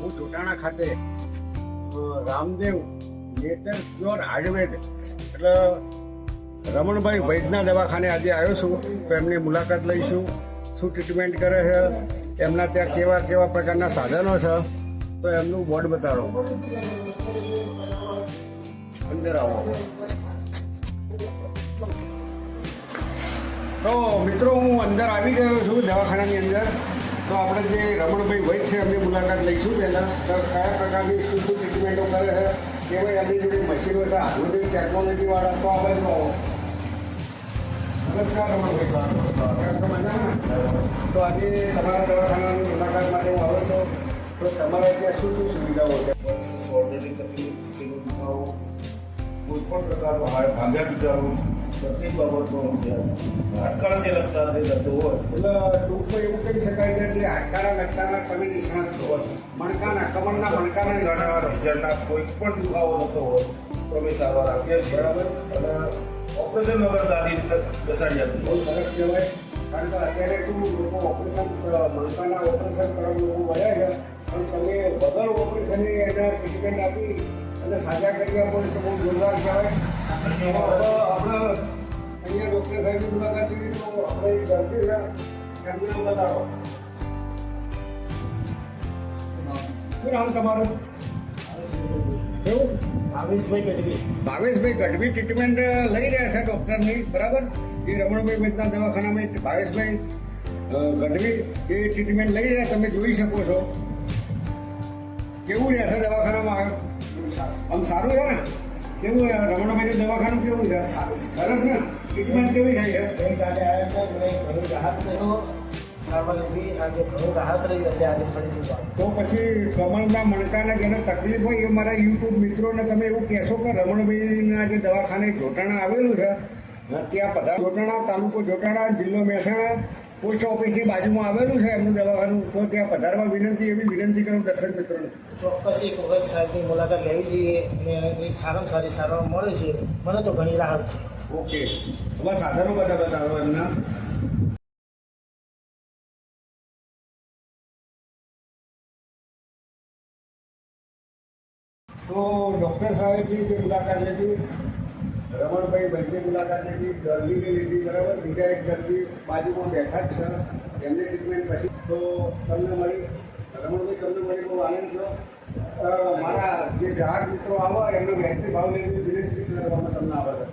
હું જોટાણા ખાતે Ramdev nature pure Ayurveda એટલે રમણભાઈ વૈદના દવાખાને આજે આવ્યો છું તો એમની મુલાકાત લઈશું. શું ટ્રીટમેન્ટ કરે છે, એમના ત્યાં કેવા કેવા પ્રકારના સાધનો છે, તો એમનું બોર્ડ બતાડો. અંદર આવો. તો મિત્રો હું અંદર આવી ગયો છું દવાખાનાની અંદર. તો આપણે જે રમણભાઈ વૈદ છે એમની મુલાકાત લઈશું. પહેલાં તો કયા પ્રકારની શું શું ટ્રીટમેન્ટો કરે છે, કેવાય એમની જોડે મશીનો છે આધુનિક ટેકનોલોજીવાળા. તો આપણે જો નમસ્કાર રમણભાઈ, તો આજે તમારા દવાખાનાની મુલાકાત માટે હું આવ્યો હતો. તો તમારા ત્યાં શું શું સુવિધાઓ છે? શોલ્ડરની તકલીફ, પીછેનો દુખાવો, કોઈ પણ પ્રકારનો ભાગ્યા પીડાનો બધી બાબતનો હાડકાને લગતા જે દર્દો હોય એટલે ટૂંકમાં એવું કહી શકાય છે કે હાડકાના લગતાના તમે નિષ્ણાત છો. મણકાના કમરના મણકાના ઘણા રીઝનના કોઈ પણ દુખાવો થતો હોય તો અમે સારવાર આપીએ છીએ. બરાબર. અને ઓપરેશન વગર દાદી બેસાડી આપીએ. બહુ સરસ કહેવાય. કારણ કે અત્યારે શું લોકો ઓપરેશન મણકાના ઓપરેશન તરફ લોકો વળ્યા છે, પણ તમે વગર ઓપરેશનની એને ટ્રીટમેન્ટ આપી અને સાજા કરી આપો તો બહુ જોરદાર કહેવાય. આપણે અહીંયા ડૉક્ટર સાહેબની મુલાકાત લીધી તો આપણે દર્દી છે એમને બતાવો. શું નામ તમારું? એવું ભાવેશભાઈ ગઢવી. ભાવેશભાઈ ગઢવી ટ્રીટમેન્ટ લઈ રહ્યા છે ડૉક્ટરની. બરાબર. એ રમણભાઈ વૈદના દવાખાનામાં ભાવેશભાઈ ગઢવી એ ટ્રીટમેન્ટ લઈ રહ્યા, તમે જોઈ શકો છો. કેવું રહેશે દવાખાનામાં? આમ સારું છે ને? કેવું રમણભાઈનું દવાખાનું કેવું છે? સરસ ને? ટ્રીટમેન્ટ કેવી થાય છે? ગઈકાલે આવ્યા હતા, ઘણી રાહત થયો. સારવાર લીધી, આજે ઘણું રાહત રહી. એટલે આજે ફરીથી તો પછી કમરના મણકાને જેને તકલીફ હોય એ મારા યુટ્યુબ મિત્રોને તમે એવું કહેશો કે રમણભાઈના જે દવાખાને જોટાણા આવેલું છે ત્યાં બધા જોટાણા તાલુકો જોટાણા જિલ્લો મહેસાણા પોસ્ટ ઓફિસની બાજુમાં આવેલું છે એમનું દવાખાનું. તો ત્યાં પધારવા વિનંતી એવી વિનંતી કરું દર્શક મિત્રોને. ચોક્કસ એક વખત સાહેબની મુલાકાત લેવી જોઈએ અને એ સારામાં સારી સારવાર મળે છે. મને તો ઘણી રાહત છે. ઓકે, હવે સાધનો બધા બતાવો એમના. તો ડૉક્ટર સાહેબની જે મુલાકાત લીધી, રમણભાઈ વૈદની મુલાકાત લીધી, દર્દીની લીધી. બરાબર. બીજા એક દર્દી બાજુમાં બેઠા જ છે, એમની ટ્રીટમેન્ટ પછી તો તમને મળી. રમણભાઈ તમને મળી બહુ આનંદ થયો. મારા જે ગ્રાહક મિત્રો આવો એમનો વ્યાજબી ભાવ લેવી વિનંતી કરવામાં તમને આવે છે.